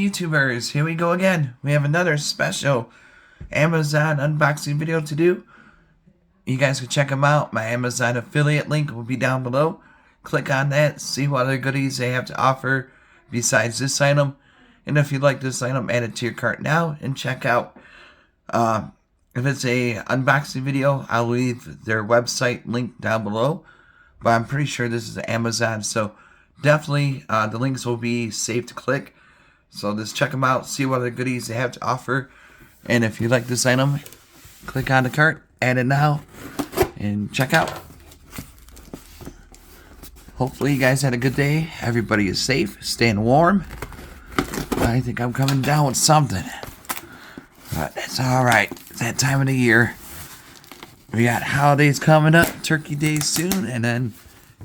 YouTubers, here we go again. We have another special Amazon unboxing video to do. You guys can check them out. My Amazon affiliate link will be down below. Click on that, see what other goodies they have to offer besides this item. And if you like this item, add it to your cart now and check out. If it's a unboxing video, I'll leave their website link down below. But I'm pretty sure this is Amazon, so definitely the links will be safe to click. So just check them out, see what other goodies they have to offer. And if you like this item, click on the cart, add it now, and check out. Hopefully you guys had a good day. Everybody is safe, staying warm. I think I'm coming down with something. But it's alright. It's that time of the year. We got holidays coming up, Turkey Day soon, and then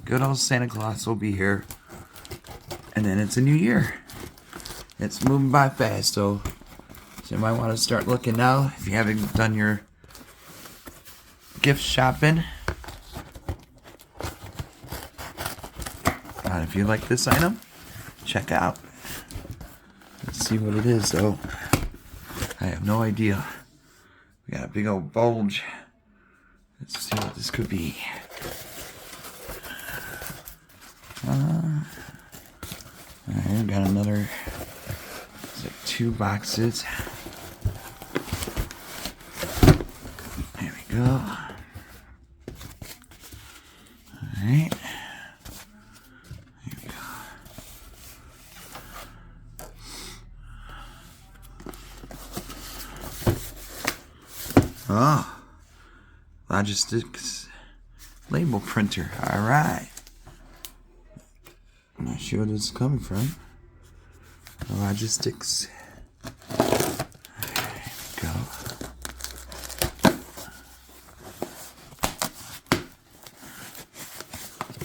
good old Santa Claus will be here. And then it's a new year. It's moving by fast, so you might want to start looking now if you haven't done your gift shopping. If you like this item, check out. Let's see what it is, though. I have no idea. We got a big old bulge. Let's see what this could be. Alright, got another. It's like 2 boxes. There we go. Alright. Here we go. Oh. Logistics label printer. Alright. I'm not sure where this is coming from. Logistics. There we go.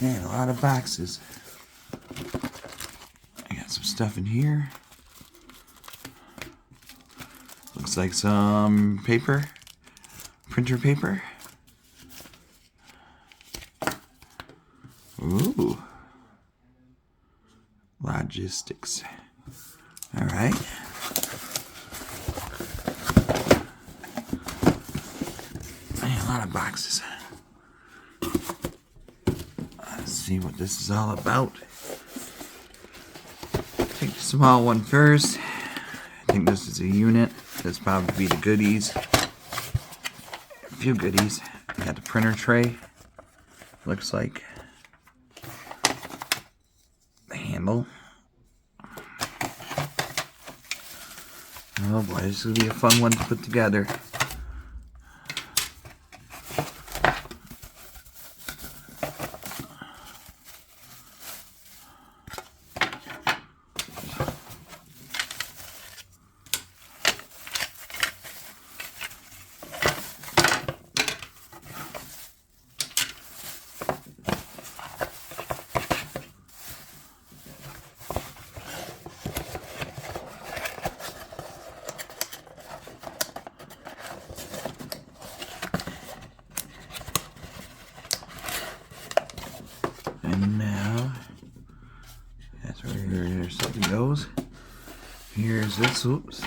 Man, a lot of boxes. I got some stuff in here. Looks like some paper. Printer paper. Ooh. Logistics. Alright. A lot of boxes. Let's see what this is all about. Take the small one first. I think this is a unit. That's probably the goodies. A few goodies. We got the printer tray. Looks like. The handle. Oh boy, this is going to be a fun one to put together. And now, that's where something goes. Here's this, oops.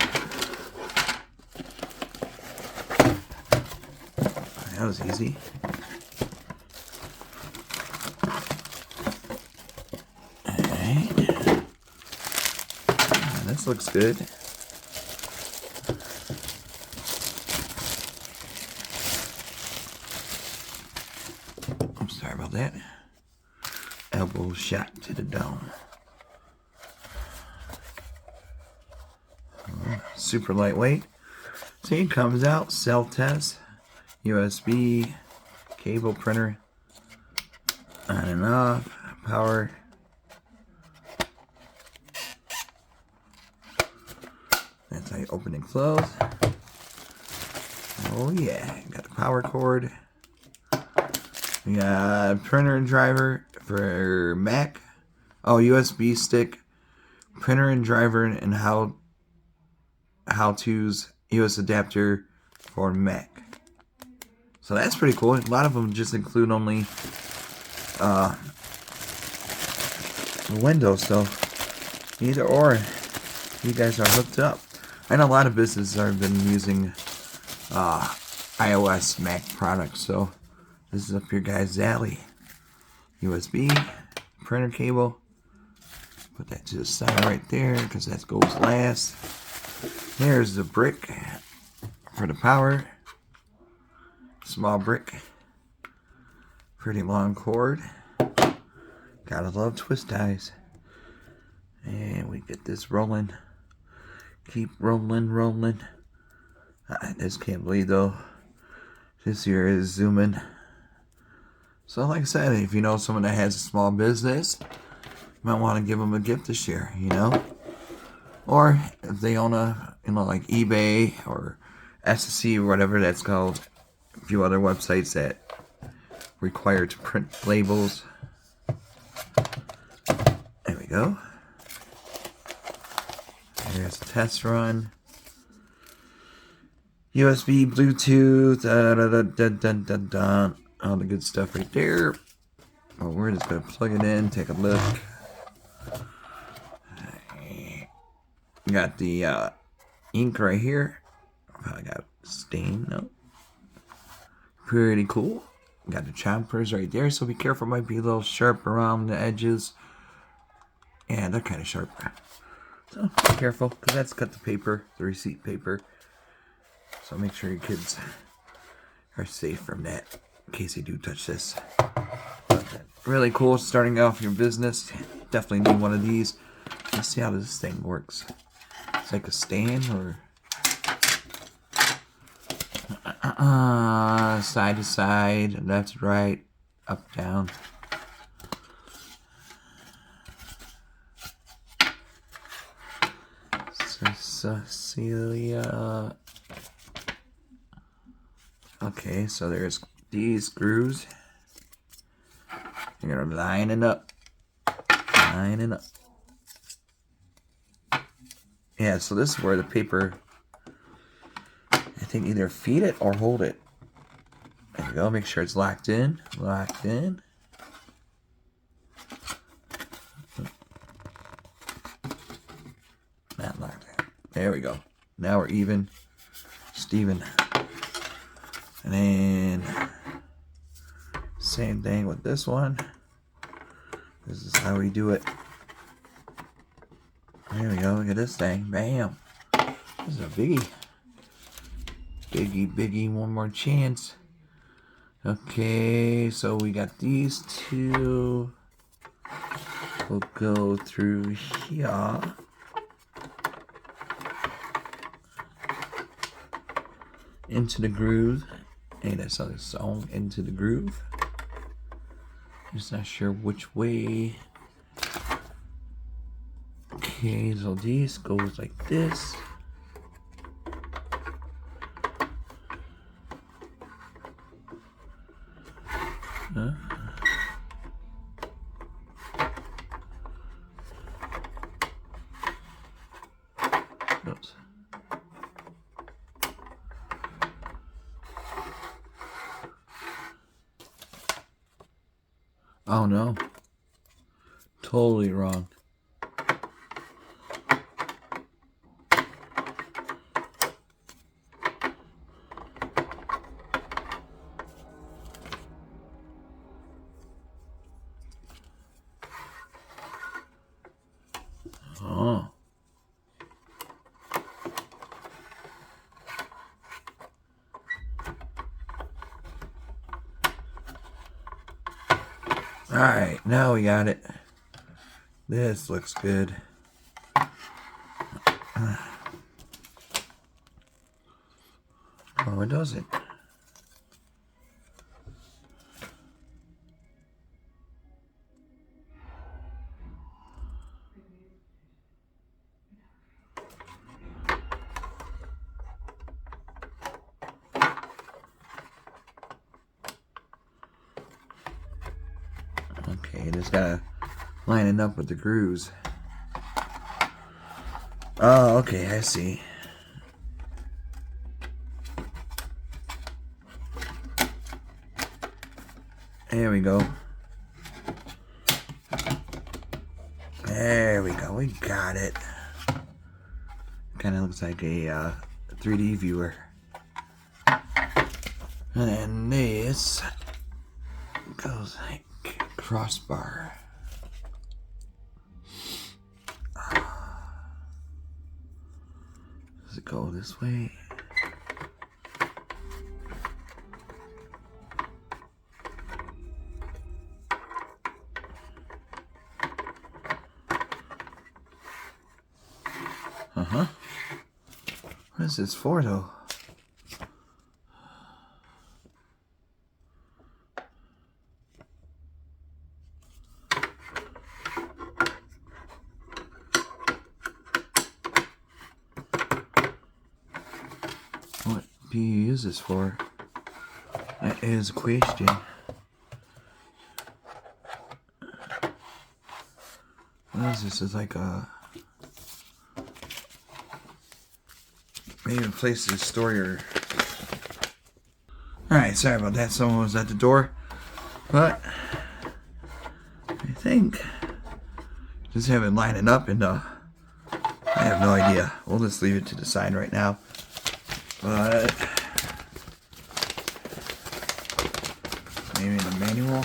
That was easy. Alright. This looks good. I'm sorry about that. Elbow shot to the dome. Super lightweight. See, it comes out, self-test, USB, cable printer, on and off, power. That's how you open and close. Oh yeah, got the power cord. We got a printer and driver for Mac. Oh, USB stick, printer and driver, and how-tos, US adapter for Mac. So that's pretty cool. A lot of them just include only Windows, so either or. you guys are hooked up. I know a lot of businesses have been using iOS Mac products, so this is up your guys' alley. USB, printer cable. Put that to the side right there because that goes last. There's the brick for the power. Small brick. Pretty long cord. Gotta love twist ties. And we get this rolling. Keep rolling, rolling. I just can't believe though. This here is zooming. So like I said, if you know someone that has a small business, you might want to give them a gift this year, you know? Or if they own a, like eBay or SSC or whatever that's called. A few other websites that require to print labels. There we go. There's a test run. USB, Bluetooth, all the good stuff right there. Well, we're just going to plug it in, take a look. Got the ink right here. I got stain, no. Pretty cool. Got the choppers right there, so be careful. Might be a little sharp around the edges. Yeah, they're kind of sharp. So be careful, because that's cut the paper, the receipt paper. So make sure your kids are safe from that in case they do touch this. Really cool starting off your business. Definitely need one of these. Let's see how this thing works. It's like a stand or side to side, left to right, up down. Cecilia. Okay, so there's these screws. You're gonna line it up. Line it up. Yeah, so this is where the paper, I think, either feed it or hold it. There you go. Make sure it's locked in. Locked in. Not locked in. There we go. Now we're even. Steven. And then same thing with this one. This is how we do it. There we go. Look at this thing. Bam. This is a biggie. Biggie, biggie. One more chance. Okay, so we got these two. We'll go through here. Into the groove. Hey, that's how it's sewn into the groove. Just not sure which way. Okay, so this goes like this. Oops. Oh no. Totally wrong. Oh. Alright, now we got it. This looks good. Oh, it doesn't. Okay, just gotta line it up with the grooves. Oh, okay, I see. There we go. There we go. We got it. Kind of looks like a 3D viewer. And then this goes like crossbar. Does it go this way? What is this for though? What do you use this for? That is a question. What is this? It's like a... maybe a place to store your... Alright, sorry about that. Someone was at the door. But... I think... just have it line it up and I have no idea. We'll just leave it to the side right now. But... maybe in the manual.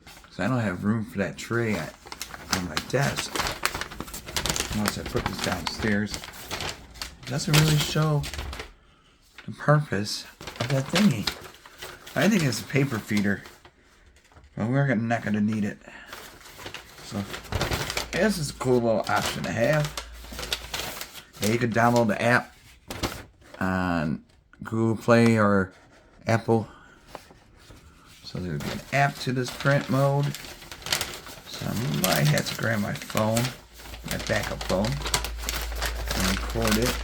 Because I don't have room for that tray on my desk. Once I put this downstairs, it doesn't really show the purpose of that thingy. I think it's a paper feeder, but we're not going to need it. So, this is a cool little option to have. Yeah, you can download the app on Google Play or Apple. So there would be an app to this print mode. So I might have to grab my phone. My backup phone and record it.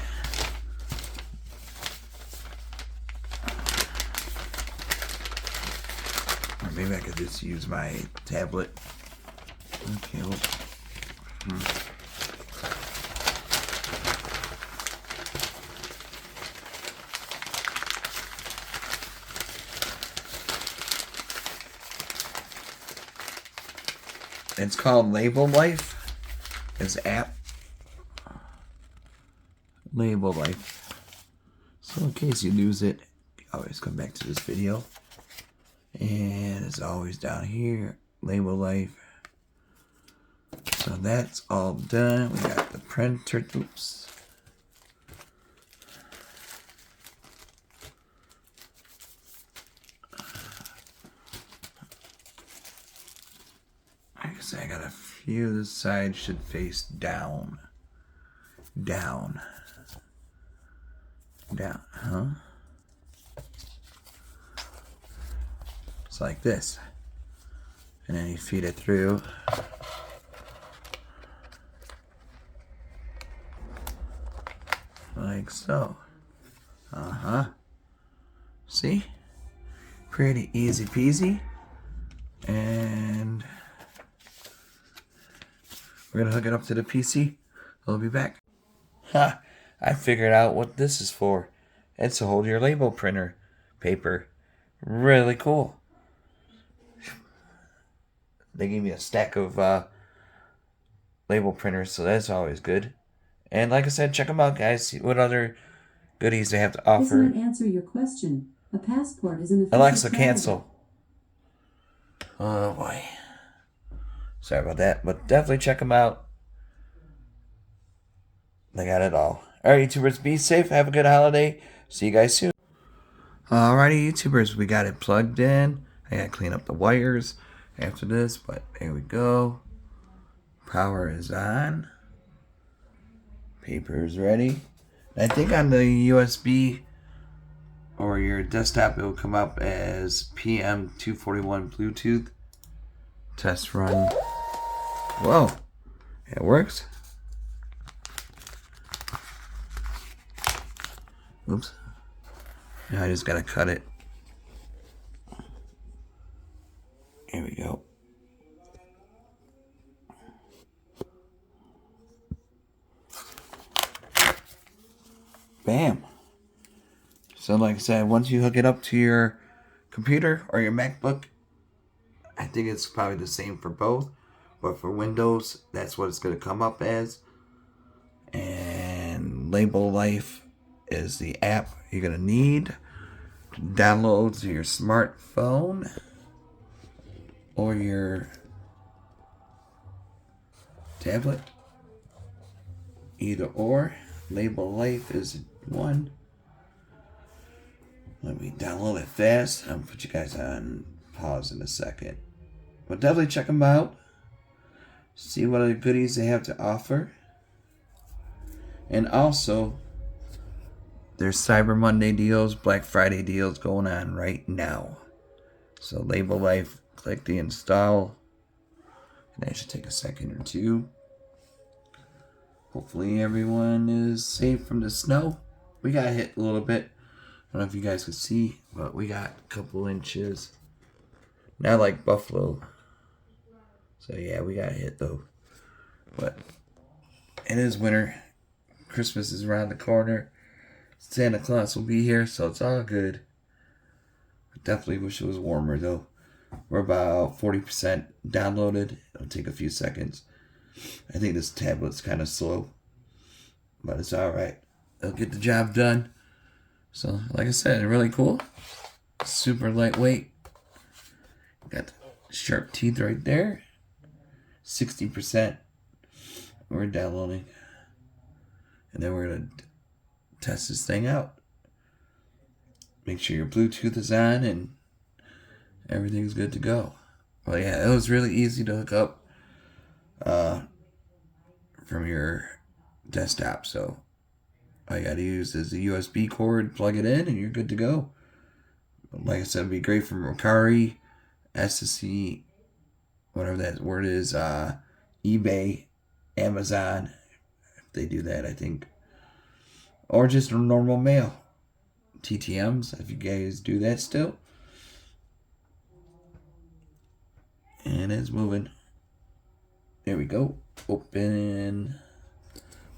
Or maybe I could just use my tablet. Okay, well, it's called Label Life. This app, Label Life. So in case you lose it, you always come back to this video. And it's always down here, Label Life. So that's all done. We got the printer. Oops. I guess I got a few. This side should face down. Down. Down. Huh? It's like this. And then you feed it through. Like so. See? Pretty easy peasy. And we're gonna hook it up to the PC. I'll be back. Ha! I figured out what this is for. It's to hold your label printer paper. Really cool. They gave me a stack of label printers, so that's always good. And like I said, check them out, guys. See what other goodies they have to offer. Does not answer your question. A passport is an official Alexa, cancel. Oh boy. Sorry about that, but definitely check them out. They got it all. Alright, YouTubers, be safe. Have a good holiday. See you guys soon. Alrighty, YouTubers, we got it plugged in. I gotta clean up the wires after this, but there we go. Power is on. Paper is ready. I think on the USB or your desktop, it will come up as PM241 Bluetooth. Test run. Whoa, it works. Oops. Now I just gotta cut it. Here we go. Bam. So like I said, once you hook it up to your computer or your MacBook, I think it's probably the same for both, but for Windows, that's what it's going to come up as. Label Life is the app you're going to need to download to your smartphone or your tablet. Either or. Label Life is one. Let me download it fast. I'll put you guys on pause in a second. But definitely check them out. See what other goodies they have to offer. And also, there's Cyber Monday deals, Black Friday deals going on right now. So Label Life, click the install. And that should take a second or two. Hopefully everyone is safe from the snow. We got hit a little bit. I don't know if you guys could see, but we got a couple inches. Not like Buffalo. So yeah, we got hit though. But it is winter. Christmas is around the corner. Santa Claus will be here, so it's all good. I definitely wish it was warmer though. We're about 40% downloaded. It'll take a few seconds. I think this tablet's kind of slow, but it's alright. It'll get the job done. So, like I said, really cool. Super lightweight. Got the sharp teeth right there. 60%. We're downloading. And then we're going to test this thing out. Make sure your Bluetooth is on and everything's good to go. Well, yeah, it was really easy to hook up from your desktop. So all you got to use is the USB cord, plug it in, and you're good to go. Like I said, it'd be great for Mercari, SSC, whatever that word is, eBay, Amazon, if they do that, I think. Or just normal mail. TTMs, if you guys do that still. And it's moving. There we go. Open.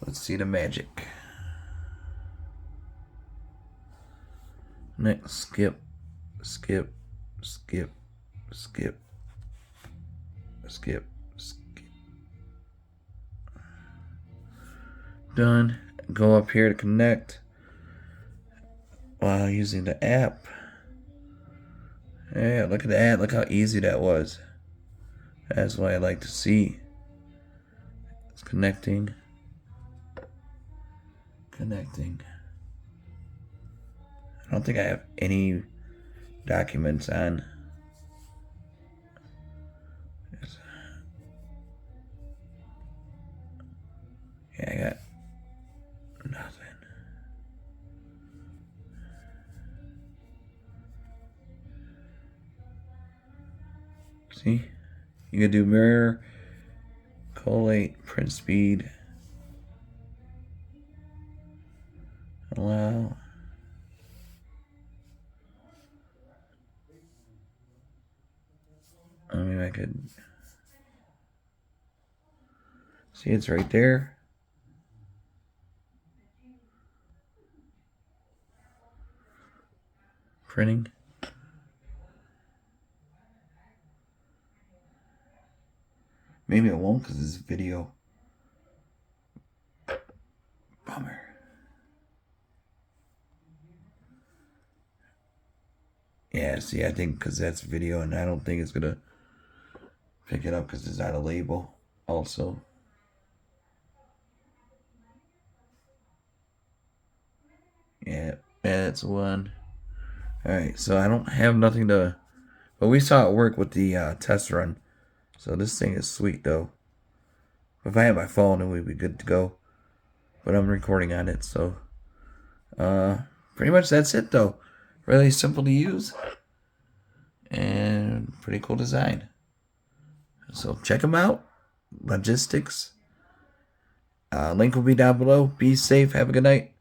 Let's see the magic. Next, skip, skip, skip, skip, skip, skip. Done. Go up here to connect while using the app. Yeah, look at that. Look how easy that was. That's what I like to see. It's connecting. Connecting. I don't think I have any documents on. Yeah, I got nothing. See? You can do mirror, collate, print speed, allow. I mean, I could see it's right there. Printing. Maybe it won't because it's video. Bummer. Yeah, see, I think because that's video and I don't think it's going to pick it up because it's not a label also. Yeah, that's one. Alright, so I don't have nothing to... But we saw it work with the test run. So this thing is sweet though. If I had my phone, it would be good to go. But I'm recording on it, so... pretty much that's it though. Really simple to use. And pretty cool design. So check them out. Logistics. Link will be down below. Be safe. Have a good night.